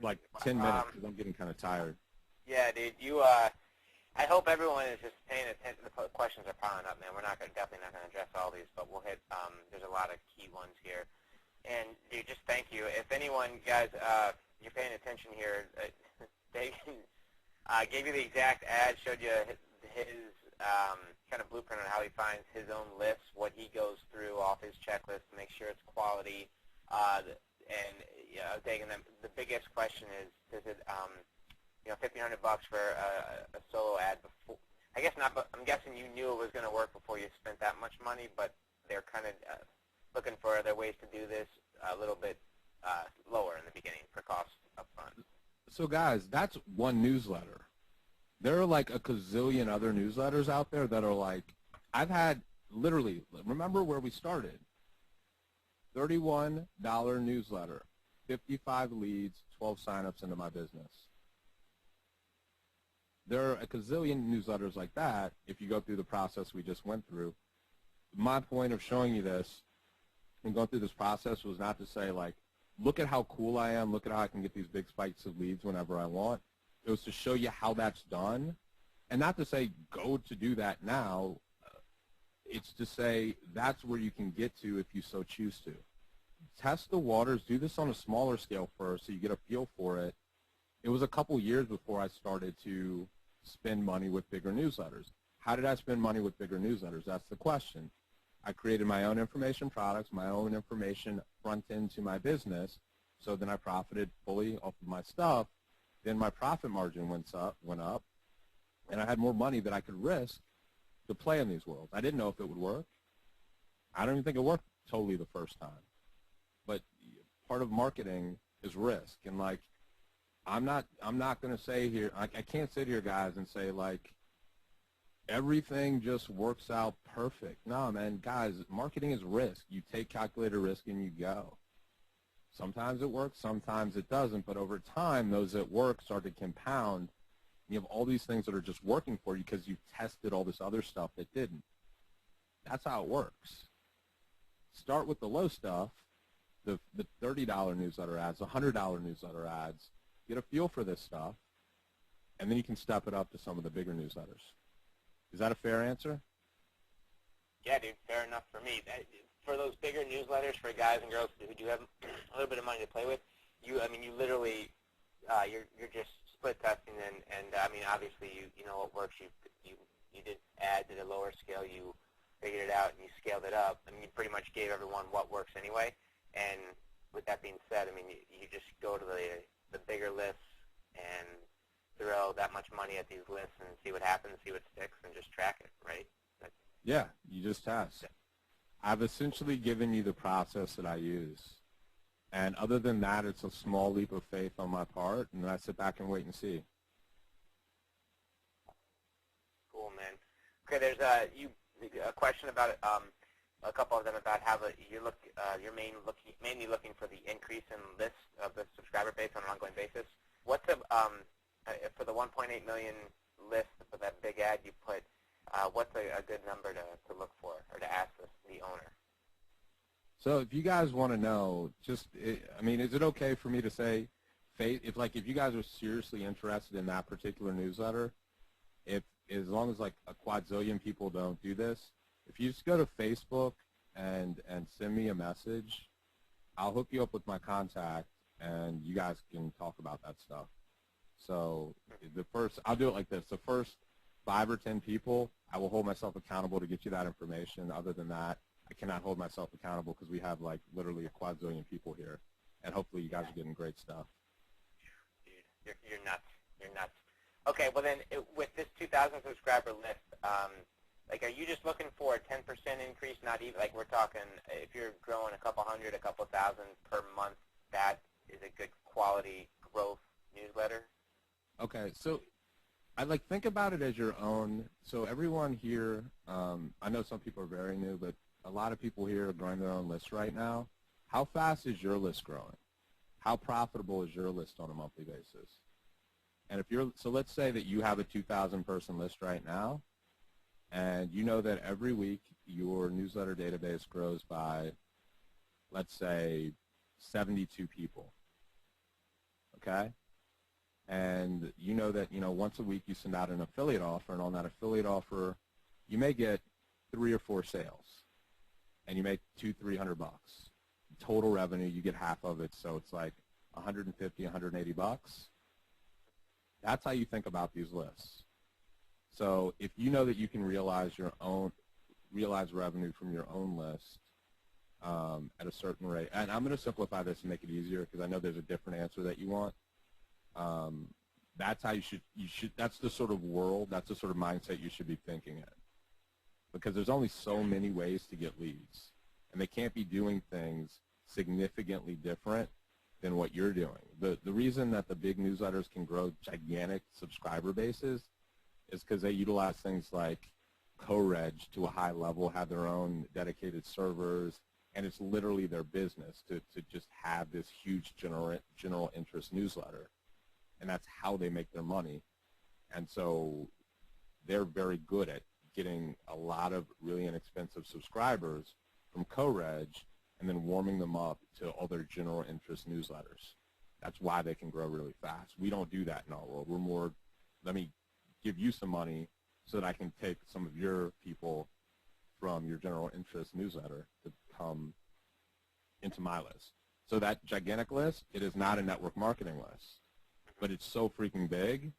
like 10 minutes because I'm getting kind of tired. Yeah, dude. I hope everyone is just paying attention. The questions are piling up, man. We're definitely not going to address all these, but we'll hit. There's a lot of key ones here. And dude, just thank you. If anyone, guys, you're paying attention here, Deagan gave you the exact ad, showed you his kind of blueprint on how he finds his own lists, what he goes through off his checklist to make sure it's quality. And Deagan, the biggest question is, does it, $1,500 for a solo ad before? I guess not, but I'm guessing you knew it was going to work before you spent that much money, but they're kind of looking for other ways to do this a little bit lower in the beginning for cost up front. So guys, that's one newsletter. There are like a gazillion other newsletters out there that are like, I've had literally, remember where we started? $31 newsletter, 55 leads, 12 signups into my business. There are a gazillion newsletters like that if you go through the process we just went through. My point of showing you this and going through this process was not to say, like, look at how cool I am, look at how I can get these big spikes of leads whenever I want. It was to show you how that's done, and not to say go to do that now. It's to say that's where you can get to if you so choose to. Test the waters. Do this on a smaller scale first so you get a feel for it. It was a couple years before I started to spend money with bigger newsletters. How did I spend money with bigger newsletters? That's the question. I created my own information products, my own information front end to my business, so then I profited fully off of my stuff. Then my profit margin went up, and I had more money that I could risk to play in these worlds. I didn't know if it would work. I don't even think it worked totally the first time. But part of marketing is risk, and like I'm not going to say here, I can't sit here, guys, and say like everything just works out perfect. No, man, guys, marketing is risk. You take calculated risk and you go. Sometimes it works, sometimes it doesn't, but over time, those that work start to compound. You have all these things that are just working for you because you've tested all this other stuff that didn't. That's how it works. Start with the low stuff, the $30 newsletter ads, the $100 newsletter ads. Get a feel for this stuff, and then you can step it up to some of the bigger newsletters. Is that a fair answer? Yeah, dude, fair enough for me. For those bigger newsletters for guys and girls who do have a little bit of money to play with, you literally, you're just split testing, and I mean, obviously, you know what works. You did ads at a lower scale. You figured it out, and you scaled it up. I mean, you pretty much gave everyone what works anyway. And with that being said, I mean, you just go to the bigger lists and throw that much money at these lists and see what happens, see what sticks, and just track it, right? Yeah, you just test. I've essentially given you the process that I use. And other than that, it's a small leap of faith on my part, and then I sit back and wait and see. Cool, man. Okay, there's a question about it. A couple of them about how you're mainly looking for the increase in lists of the subscriber base on an ongoing basis. What's for the 1.8 million list for that big ad you put? What's a good number to look for or to ask the owner? So if you guys want to know, I mean, is it okay for me to say, if you guys are seriously interested in that particular newsletter, as long as like a quadzillion people don't do this, if you just go to Facebook and send me a message, I'll hook you up with my contact, and you guys can talk about that stuff. So I'll do it like this. The first 5 or 10 people, I will hold myself accountable to get you that information. Other than that, I cannot hold myself accountable because we have like literally a quadzillion people here, and hopefully you guys are getting great stuff. Dude, you're nuts. You're nuts. Okay, well then, with this 2,000 subscriber list, like, are you just looking for a 10% increase? Not even like we're talking. If you're growing a couple hundred, a couple thousand per month, that is a good quality growth newsletter. Okay, so I think about it as your own. So everyone here, I know some people are very new, but a lot of people here are growing their own list right now. How fast is your list growing? How profitable is your list on a monthly basis? And so let's say that you have a 2,000 person list right now, and you know that every week your newsletter database grows by, let's say, 72 people. okay? And you know that, once a week you send out an affiliate offer, and on that affiliate offer, you may get 3 or 4 sales, and you make $200-300. Total revenue, you get half of it, so it's like $150-180. That's how you think about these lists. So if you know that you can realize revenue from your own list at a certain rate, and I'm going to simplify this and make it easier because I know there's a different answer that you want. That's how you should. That's the sort of world. That's the sort of mindset you should be thinking in, because there's only so many ways to get leads, and they can't be doing things significantly different than what you're doing. The reason that the big newsletters can grow gigantic subscriber bases is because they utilize things like co-reg to a high level, have their own dedicated servers, and it's literally their business to just have this huge general interest newsletter. And that's how they make their money. And so they're very good at getting a lot of really inexpensive subscribers from co-reg and then warming them up to other general interest newsletters. That's why they can grow really fast. We don't do that in our world. We're more, let me give you some money so that I can take some of your people from your general interest newsletter to come into my list. So that gigantic list, it is not a network marketing list, but it's so freaking big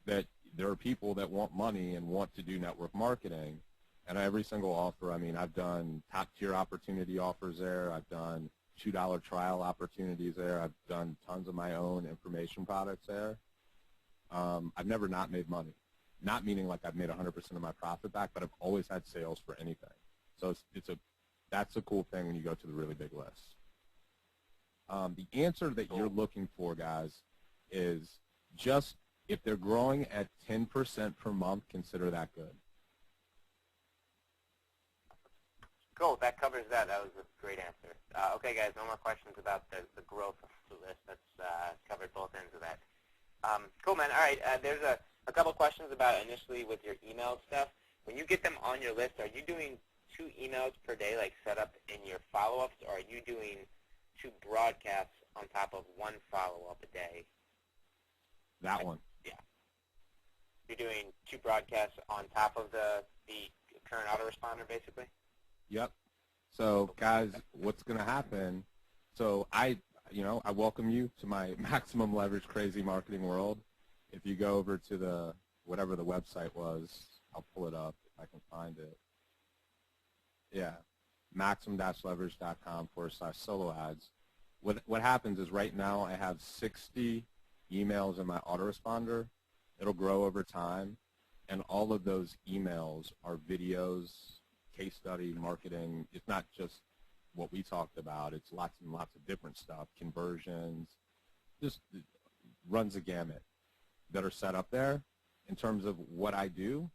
that there are people that want money and want to do network marketing. And every single offer, I mean, I've done top-tier opportunity offers there. I've done $2 trial opportunities there. I've done tons of my own information products there. I've never not made money. Not meaning like I've made 100% of my profit back, but I've always had sales for anything. So that's a cool thing when you go to the really big lists. The answer that you're looking for, guys, is just if they're growing at 10% per month, consider that good. Cool. That covers that. That was a great answer. Okay, guys, no more questions about the growth of the list. That's covered both ends of that. Cool, man. All right. There's a couple questions about initially with your email stuff. When you get them on your list, are you doing 2 emails per day, like set up in your follow-ups, or are you doing 2 broadcasts on top of 1 follow-up a day? That one. Yeah. You're doing 2 broadcasts on top of the current autoresponder, basically? Yep. So, guys, what's going to happen? So I welcome you to my maximum leverage crazy marketing world. If you go over to whatever the website was, I'll pull it up if I can find it. Yeah, maximum-leverage.com/solo ads. What happens is right now I have 60 emails in my autoresponder. It'll grow over time, and all of those emails are videos, case study, marketing. It's not just what we talked about. It's lots and lots of different stuff, conversions, just runs a gamut that are set up there. In terms of what I do,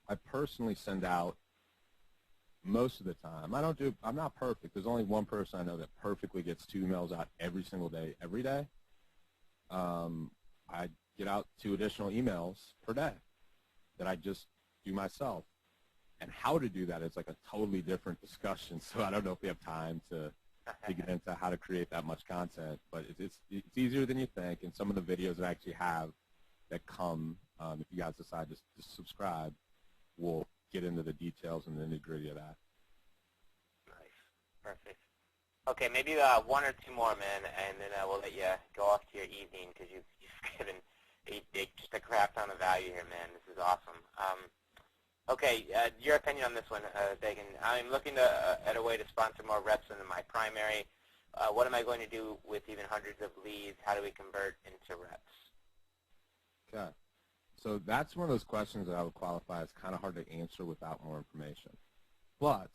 I personally send out most of the time. I'm not perfect. There's only one person I know that perfectly gets 2 emails out every single day, every day. I get out 2 additional emails per day that I just do myself. And how to do that is like a totally different discussion. So I don't know if we have time to get into how to create that much content, but it's easier than you think. And some of the videos that I actually have that come, if you guys decide to subscribe, will get into the details and the nitty-gritty of that. Nice. Perfect. Okay, maybe 1 or 2 more, man, and then we'll let you go off to your evening because you've given just a crap ton of value here, man. This is awesome. Okay, your opinion on this one, Deagan. I'm looking at a way to sponsor more reps into my primary. What am I going to do with even hundreds of leads? How do we convert into reps? Okay. So that's one of those questions that I would qualify as kind of hard to answer without more information. But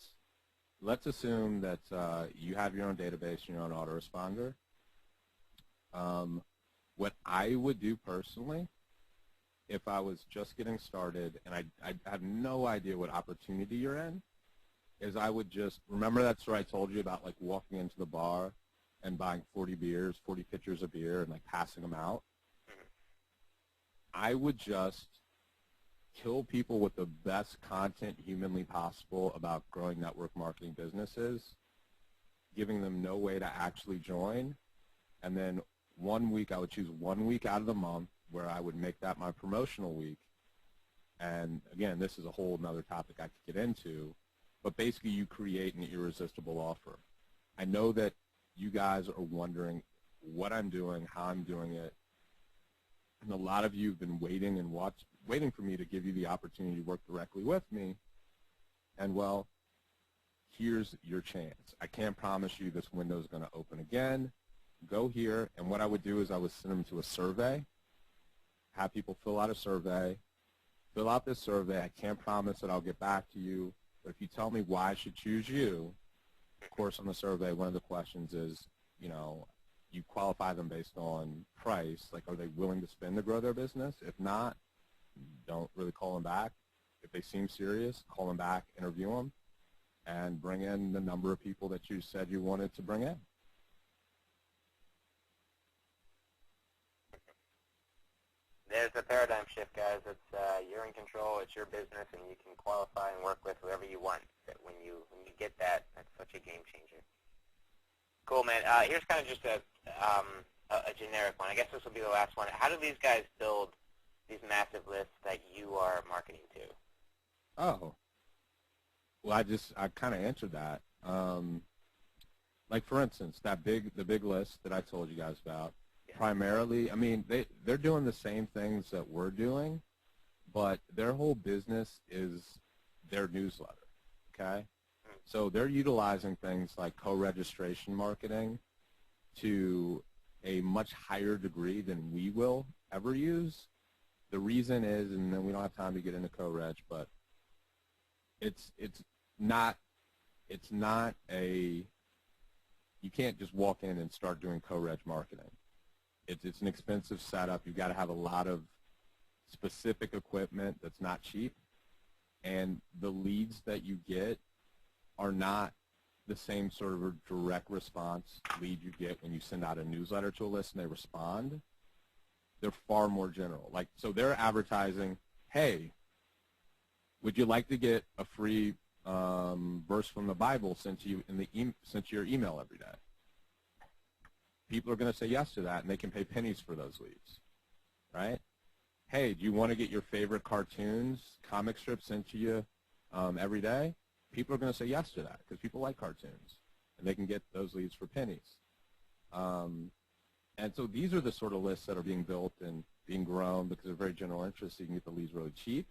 let's assume that you have your own database and your own autoresponder. What I would do personally, if I was just getting started and I have no idea what opportunity you're in, is I would just, remember that story I told you about like walking into the bar and buying 40 pitchers of beer and like passing them out? I would just kill people with the best content humanly possible about growing network marketing businesses, giving them no way to actually join, and then 1 week, I would choose 1 week out of the month where I would make that my promotional week. And again, this is a whole nother topic I could get into, but basically you create an irresistible offer. I know that you guys are wondering what I'm doing, how I'm doing it, and a lot of you have been waiting and waiting for me to give you the opportunity to work directly with me. And well, here's your chance. I can't promise you this window is going to open again. Go here, and what I would do is I would send them to a survey, have people fill out a survey, fill out this survey. I can't promise that I'll get back to you, but if you tell me why I should choose you, of course on the survey, one of the questions is, you know, you qualify them based on price, like are they willing to spend to grow their business? If not, don't really call them back. If they seem serious, call them back, interview them, and bring in the number of people that you said you wanted to bring in. There's a paradigm shift, guys. It's you're in control. It's your business, and you can qualify and work with whoever you want. That when you get that, that's such a game changer. Cool, man. Here's kind of just a generic one. I guess this will be the last one. How do these guys build these massive lists that you are marketing to? Oh, well, I kind of answered that. Like for instance, the big list that I told you guys about. Primarily, I mean, they're doing the same things that we're doing, but their whole business is their newsletter, okay? So they're utilizing things like co-registration marketing to a much higher degree than we will ever use. The reason is, and then we don't have time to get into co-reg, but it's not a, you can't just walk in and start doing co-reg marketing. It's an expensive setup. You've got to have a lot of specific equipment that's not cheap, and the leads that you get are not the same sort of a direct response lead you get when you send out a newsletter to a list and they respond. They're far more general. Like, so they're advertising, hey, would you like to get a free verse from the Bible sent to you sent to your email every day? People are going to say yes to that, and they can pay pennies for those leads, right? Hey, do you want to get your favorite cartoons, comic strips sent to you every day? People are going to say yes to that because people like cartoons, and they can get those leads for pennies. And so these are the sort of lists that are being built and being grown because they're very general interest. So you can get the leads really cheap,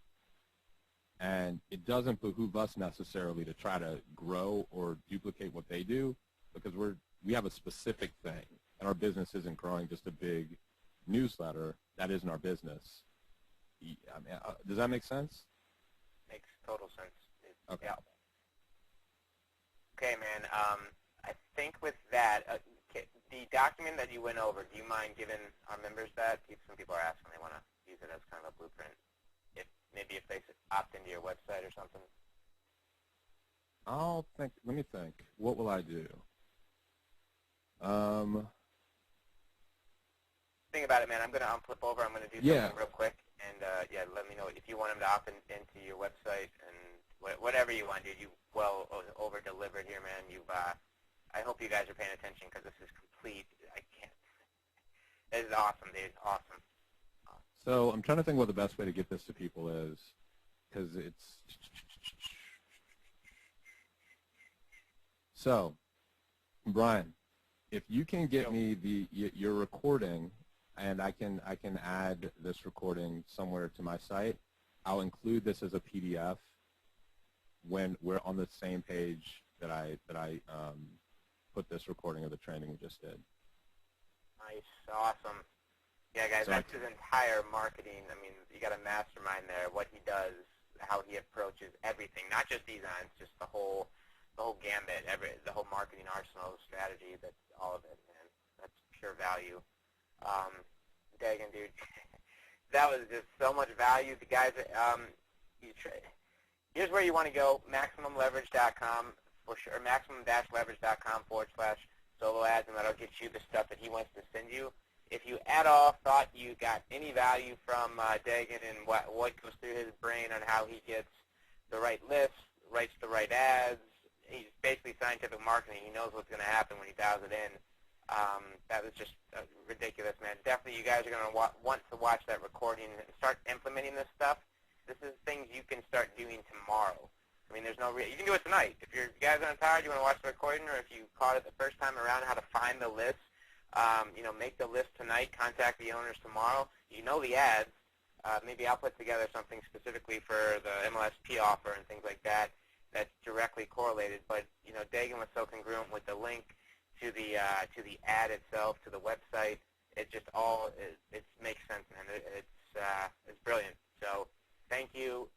and it doesn't behoove us necessarily to try to grow or duplicate what they do because we have a specific thing. And our business isn't growing just a big newsletter. That isn't our business. I mean, does that make sense? Makes total sense. Okay. Yeah. Okay, man. I think with that, the document that you went over, do you mind giving our members that? Some people are asking. They want to use it as kind of a blueprint. Maybe if they opt into your website or something. Let me think. What will I do? Think about it, man. I'm gonna flip over. I'm gonna do something real quick, and yeah, let me know if you want them to opt into your website and whatever you want, dude. You well over delivered here, man. I hope you guys are paying attention because this is complete. I can't. This is awesome, dude. Awesome. So I'm trying to think what the best way to get this to people is, because it's so, Brian, if you can get me your recording, and I can add this recording somewhere to my site, I'll include this as a PDF when we're on the same page that I put this recording of the training we just did. Nice, awesome. Yeah, guys, that's his entire marketing. I mean, you got a mastermind there. What he does, how he approaches everything, not just designs, just the whole gambit, the whole marketing arsenal, strategy, that's all of it, man. That's pure value. Dagan, dude, that was just so much value. The guys, here's where you want to go, MaximumLeverage.com for sure, maximum-leverage.com/solo ads, and that'll get you the stuff that he wants to send you. If you at all thought you got any value from Dagan and what goes through his brain on how he gets the right lists, writes the right ads, he's basically scientific marketing. He knows what's going to happen when he dials it in. That was just ridiculous, man. Definitely, you guys are going to want to watch that recording and start implementing this stuff. This is things you can start doing tomorrow. I mean, there's no you can do it tonight. If you guys are tired, you want to watch the recording, or if you caught it the first time around, how to find the list, make the list tonight, contact the owners tomorrow. You know the ads. Maybe I'll put together something specifically for the MLSP offer and things like that that's directly correlated. But, Deagan was so congruent with the link to the ad itself, to the website. It just all it makes sense, man. It's brilliant. So thank you.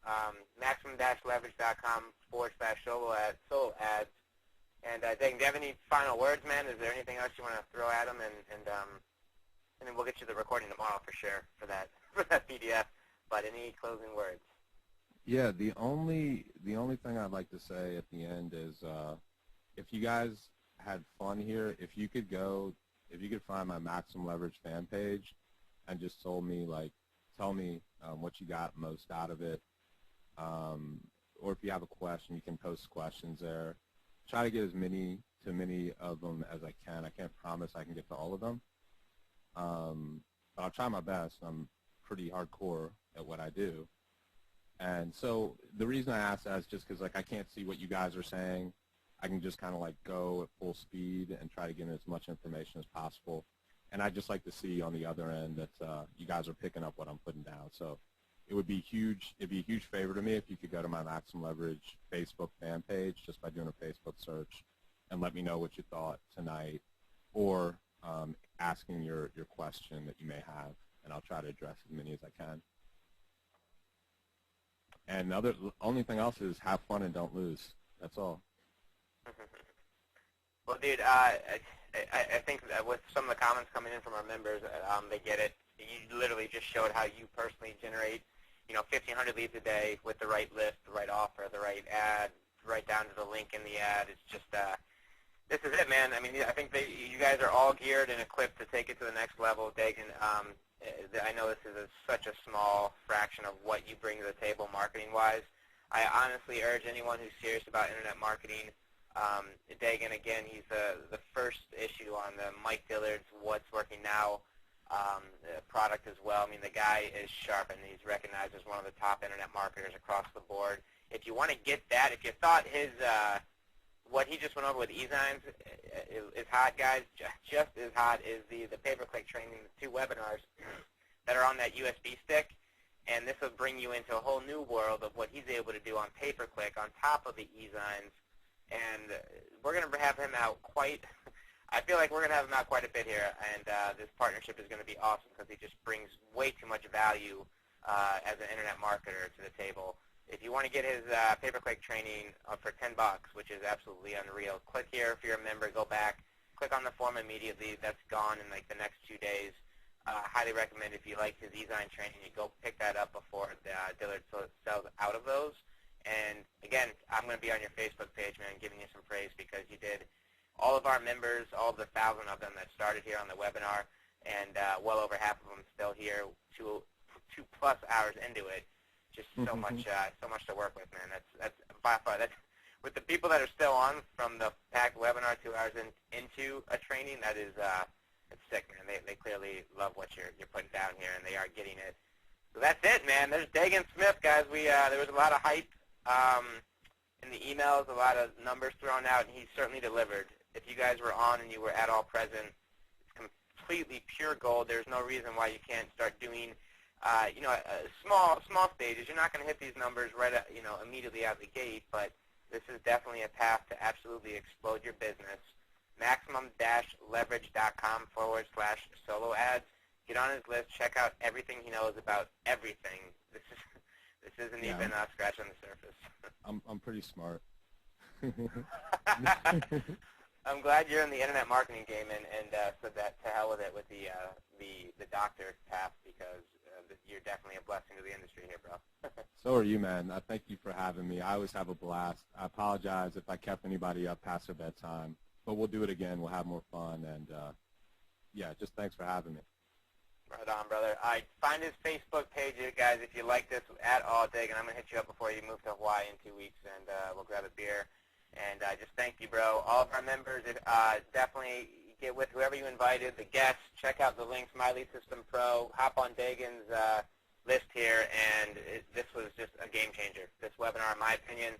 Maximum-leverage.com/solo ads. And Deagan, do you have any final words, man? Is there anything else you want to throw at them? And then we'll get you the recording tomorrow for sure for that PDF. But any closing words? Yeah, the only thing I'd like to say at the end is if you guys had fun here, if you could find my Maximum Leverage fan page and just tell me what you got most out of it, or if you have a question, you can post questions there. Try to get as many of them as I can. I can't promise I can get to all of them, but I'll try my best. I'm pretty hardcore at what I do. And so the reason I ask that is just because I can't see what you guys are saying. I can just kind of go at full speed and try to get in as much information as possible. And I'd just like to see on the other end that you guys are picking up what I'm putting down. So it would be huge. It'd be a huge favor to me if you could go to my Maximum Leverage Facebook fan page just by doing a Facebook search and let me know what you thought tonight, or asking your question that you may have, and I'll try to address as many as I can. And the only thing else is have fun and don't lose. That's all. Well, dude, I think that with some of the comments coming in from our members, they get it. You literally just showed how you personally generate, 1,500 leads a day with the right list, the right offer, the right ad, right down to the link in the ad. It's just, this is it, man. I mean, I think you guys are all geared and equipped to take it to the next level. Deagan, I know this is such a small fraction of what you bring to the table marketing-wise. I honestly urge anyone who's serious about internet marketing, Deagan, again, he's the first issue on the Mike Dillard's What's Working Now product as well. I mean, the guy is sharp, and he's recognized as one of the top internet marketers across the board. If you want to get that, if you thought his what he just went over with e-signs is hot, guys, just as hot is the pay-per-click training, the 2 webinars that are on that USB stick. And this will bring you into a whole new world of what he's able to do on pay-per-click on top of the e-signs. And we're going to have him out I feel like we're going to have him out quite a bit here. And this partnership is going to be awesome because he just brings way too much value as an internet marketer to the table. If you want to get his pay-per-click training for $10, which is absolutely unreal, click here. If you're a member, go back. Click on the form immediately. That's gone in the next 2 days. Highly recommend if you like his e-sign training, you go pick that up before Dillard sells out of those. And again, I'm going to be on your Facebook page, man, giving you some praise because you did all of our members, all of the 1,000 of them that started here on the webinar, and well over half of them still here, two plus hours into it. Just so much to work with, man. That's by far with the people that are still on from the packed webinar 2 hours into a training. That is it's sick, man. They clearly love what you're putting down here, and they are getting it. So that's it, man. There's Deagan Smith, guys. There was a lot of hype in the emails, a lot of numbers thrown out, and he certainly delivered. If you guys were on and you were at all present, it's completely pure gold. There's no reason why you can't start doing small stages. You're not going to hit these numbers right immediately out the gate, but this is definitely a path to absolutely explode your business. Maximum-leverage.com/solo ads. Get on his list. Check out everything he knows about everything. This isn't even scratching the surface. I'm pretty smart. I'm glad you're in the internet marketing game and said that to hell with it with the doctor path because you're definitely a blessing to the industry here, bro. So are you, man. I thank you for having me. I always have a blast. I apologize if I kept anybody up past their bedtime, but we'll do it again. We'll have more fun, and just thanks for having me. Right on, brother. Find his Facebook page, guys, if you like this at all, Deagan. I'm going to hit you up before you move to Hawaii in 2 weeks, and we'll grab a beer. And just thank you, bro. All of our members, definitely get with whoever you invited, the guests, check out the links, My Lead System Pro, hop on Dagan's list here, and this was just a game changer. This webinar, in my opinion,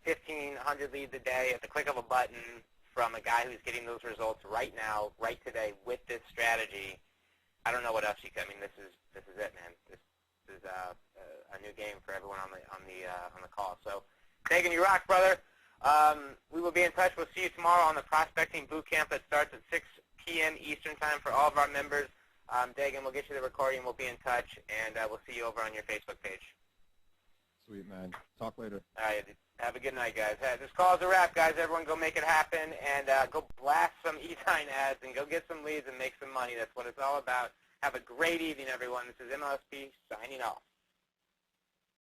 1,500 leads a day at the click of a button from a guy who's getting those results right now, right today, with this strategy. I don't know what else you can. I mean, this is it, man. This is a new game for everyone on the call. So, Dagan, you rock, brother. We will be in touch. We'll see you tomorrow on the Prospecting Bootcamp that starts at 6 p.m. Eastern Time for all of our members. Dagan, we'll get you the recording. We'll be in touch, and we'll see you over on your Facebook page. Sweet, man. Talk later. All right. Have a good night, guys. This call is a wrap, guys. Everyone go make it happen, and go blast some e-sign ads and go get some leads and make some money. That's what it's all about. Have a great evening, everyone. This is MLSP signing off.